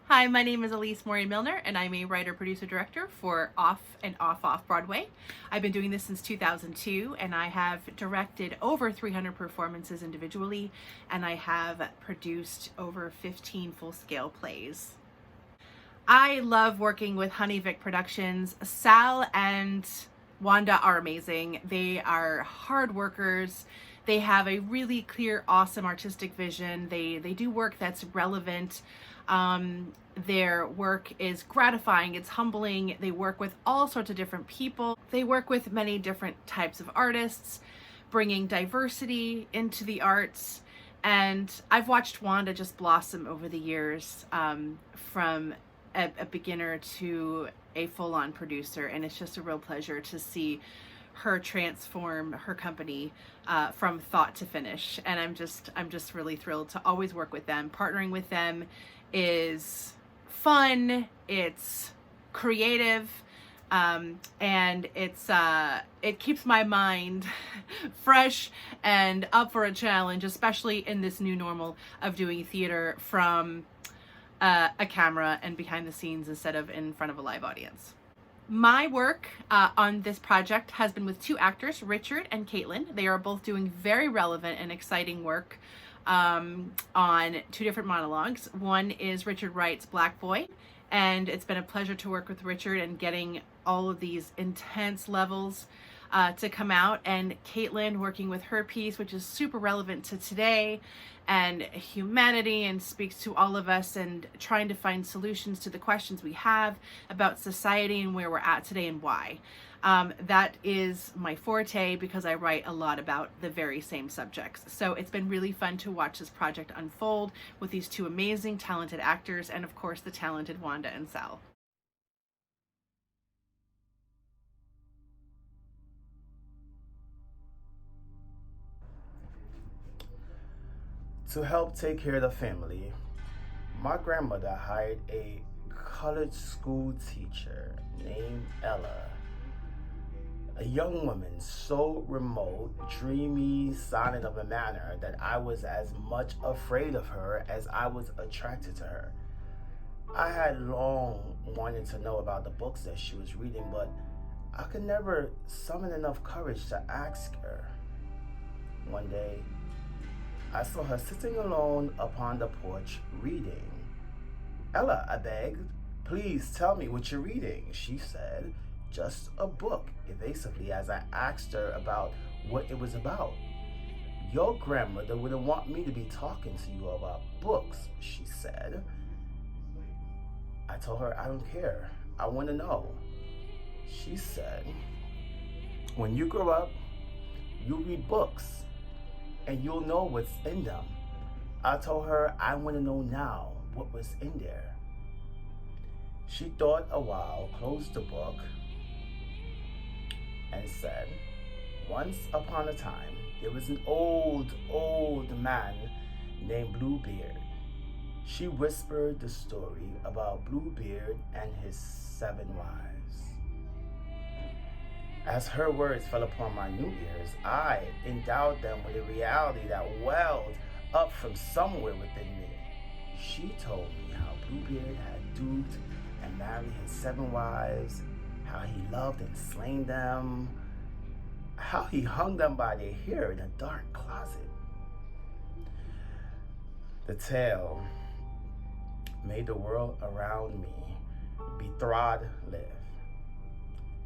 Hi, my name is Elise Maurine Milner, and I'm a writer, producer, director for Off and Off Broadway. I've been doing this since 2002, and I have directed over 300 performances individually, and I have produced over 15 full-scale plays. I love working with HoneyVic Productions. Sal and Wanda are amazing. They are hard workers. They have a really clear, awesome artistic vision. They do work that's relevant. Their work is gratifying, it's humbling. They work with all sorts of different people. They work with many different types of artists, bringing diversity into the arts. And I've watched Wanda just blossom over the years, from a beginner to a full-on producer, and it's just a real pleasure to see her transform her company from thought to finish. And I'm just really thrilled to always work with them. Partnering with them is fun, it's creative, and it keeps my mind fresh and up for a challenge, especially in this new normal of doing theater from a camera and behind the scenes instead of in front of a live audience. My work on this project has been with two actors, Richard and Kaitlin. They are both doing very relevant and exciting work on two different monologues. One is Richard Wright's Black Boy, and it's been a pleasure to work with Richard and getting all of these intense levels to come out, and Kaitlin working with her piece, which is super relevant to today and humanity, and speaks to all of us, and trying to find solutions to the questions we have about society and where we're at today and why. That is my forte because I write a lot about the very same subjects. So it's been really fun to watch this project unfold with these two amazing, talented actors, and of course the talented Wanda and Sal. To help take care of the family, my grandmother hired a colored school teacher named Ella. A young woman so remote, dreamy, silent of a manner that I was as much afraid of her as I was attracted to her. I had long wanted to know about the books that she was reading, but I could never summon enough courage to ask her. One day, I saw her sitting alone upon the porch reading. "Ella," I begged, "please tell me what you're reading," she said. "Just a book," evasively, as I asked her about what it was about. "Your grandmother wouldn't want me to be talking to you about books," she said. I told her I don't care. I want to know. She said, "When you grow up, you'll read books and you'll know what's in them." I told her I want to know now what was in there. She thought a while, closed the book, and said, "Once upon a time, there was an old man named Bluebeard." She whispered the story about Bluebeard and his 7 wives. As her words fell upon my new ears, I endowed them with a reality that welled up from somewhere within me. She told me how Bluebeard had duped and married his 7 wives, how he loved and slain them, how he hung them by their hair in a dark closet. The tale made the world around me betrothed live.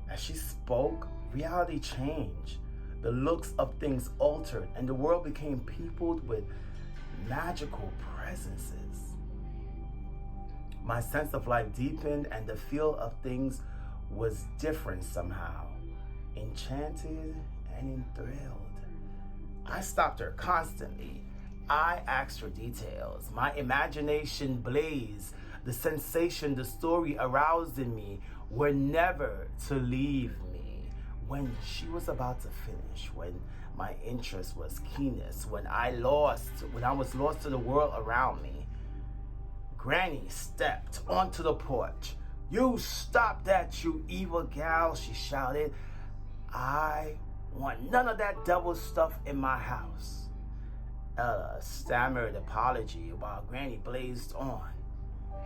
As she spoke, reality changed. The looks of things altered, and the world became peopled with magical presences. My sense of life deepened, and the feel of things was different somehow, enchanted and enthralled. I stopped her constantly. I asked her details. My imagination blazed. The sensation the story aroused in me were never to leave me. When she was about to finish, when my interest was keenest, when I was lost to the world around me, Granny stepped onto the porch. "You stop that, you evil gal," she shouted. "I want none of that devil stuff in my house." Ella stammered apology while Granny blazed on.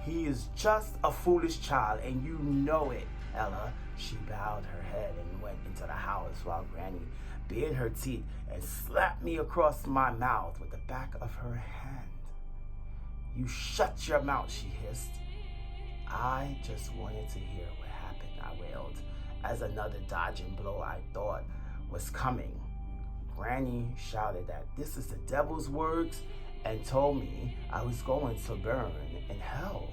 He is just a foolish child, and you know it, Ella. She bowed her head and went into the house while Granny bared her teeth and slapped me across my mouth with the back of her hand. You shut your mouth, she hissed. I just wanted to hear what happened, I wailed, as another dodging blow I thought was coming. Granny shouted that this is the devil's works and told me I was going to burn in hell.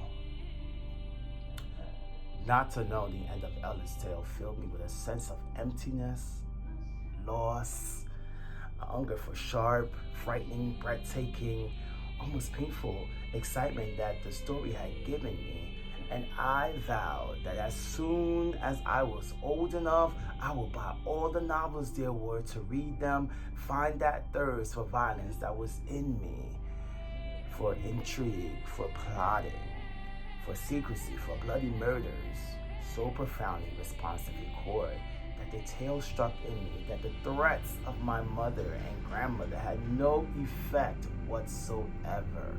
Not to know the end of Ella's tale filled me with a sense of emptiness, loss, a hunger for sharp, frightening, breathtaking, almost painful excitement that the story had given me, and I vowed that as soon as I was old enough, I would buy all the novels there were to read them, find that thirst for violence that was in me, for intrigue, for plotting, for secrecy, for bloody murders, so profoundly responsive in chord that the tale struck in me that the threats of my mother and grandmother had no effect whatsoever.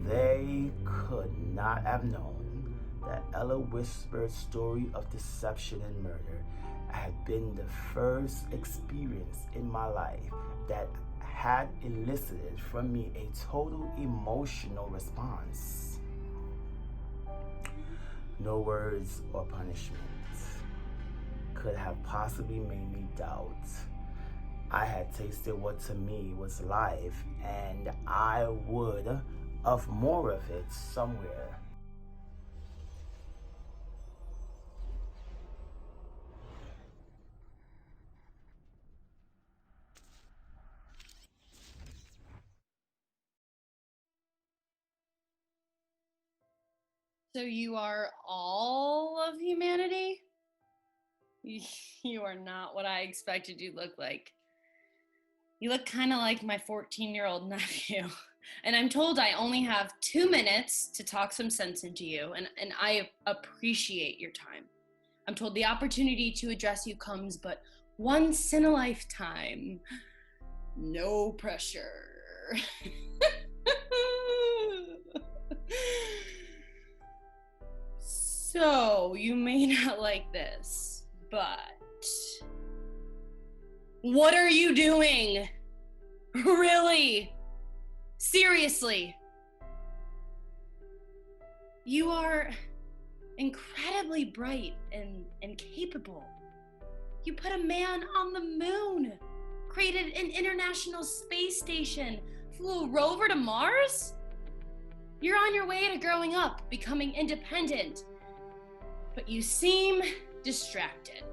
They could not have known that Ella Whisper's story of deception and murder had been the first experience in my life that had elicited from me a total emotional response. No words or punishment could have possibly made me doubt. I had tasted what to me was life, and I would of more of it somewhere. So you are all of humanity? You are not what I expected you to look like. You look kind of like my 14-year-old nephew. And I'm told I only have 2 minutes to talk some sense into you, and I appreciate your time. I'm told the opportunity to address you comes but once in a lifetime. No pressure. So, you may not like this, but what are you doing? Really? Seriously? You are incredibly bright and capable. You put a man on the moon, created an international space station, flew a rover to Mars? You're on your way to growing up, becoming independent. But you seem distracted.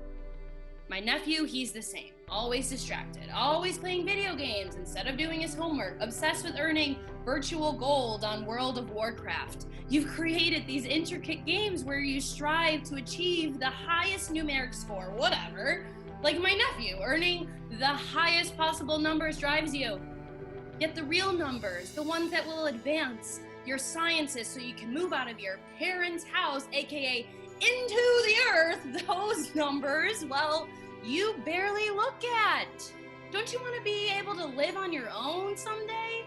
My nephew, he's the same. Always distracted. Always playing video games instead of doing his homework. Obsessed with earning virtual gold on World of Warcraft. You've created these intricate games where you strive to achieve the highest numeric score, whatever. Like my nephew, earning the highest possible numbers drives you. Yet the real numbers, the ones that will advance your sciences so you can move out of your parents' house, aka into the earth, those numbers, well, you barely look at. Don't you want to be able to live on your own someday?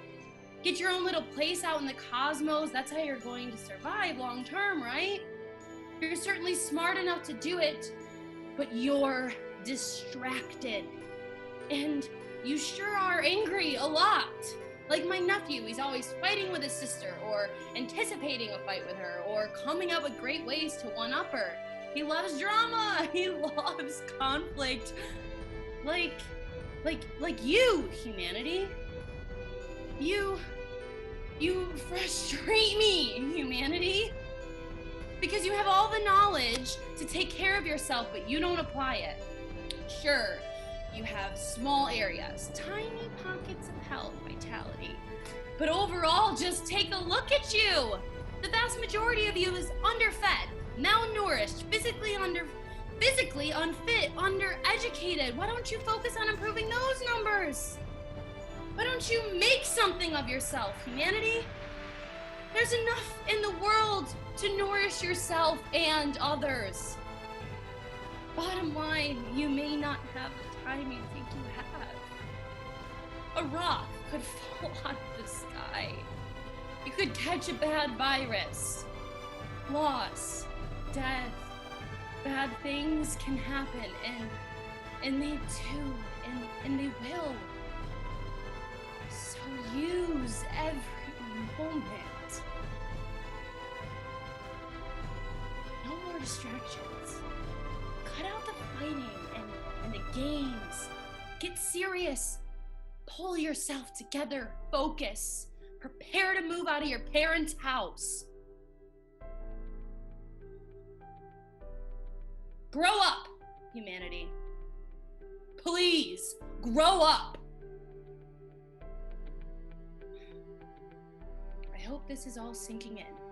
Get your own little place out in the cosmos. That's how you're going to survive long term, right? You're certainly smart enough to do it, but you're distracted. And you sure are angry a lot. Like my nephew, he's always fighting with his sister, or anticipating a fight with her, or coming up with great ways to one-up her. He loves drama. He loves conflict. Like you, humanity. You frustrate me, humanity. Because you have all the knowledge to take care of yourself, but you don't apply it. Sure, you have small areas, tiny pockets of health, vitality. But overall, just take a look at you. The vast majority of you is underfed, malnourished, physically unfit, undereducated. Why don't you focus on improving those numbers? Why don't you make something of yourself, humanity? There's enough in the world to nourish yourself and others. Bottom line, you may not have the time you think you have. A rock could fall out of the sky. You could catch a bad virus. Loss, death, bad things can happen, and they do, and they will. So use every moment. No more distractions. Cut out the fighting and the games. Get serious. Pull yourself together. Focus. Prepare to move out of your parents' house. Grow up, humanity. Please, grow up. I hope this is all sinking in.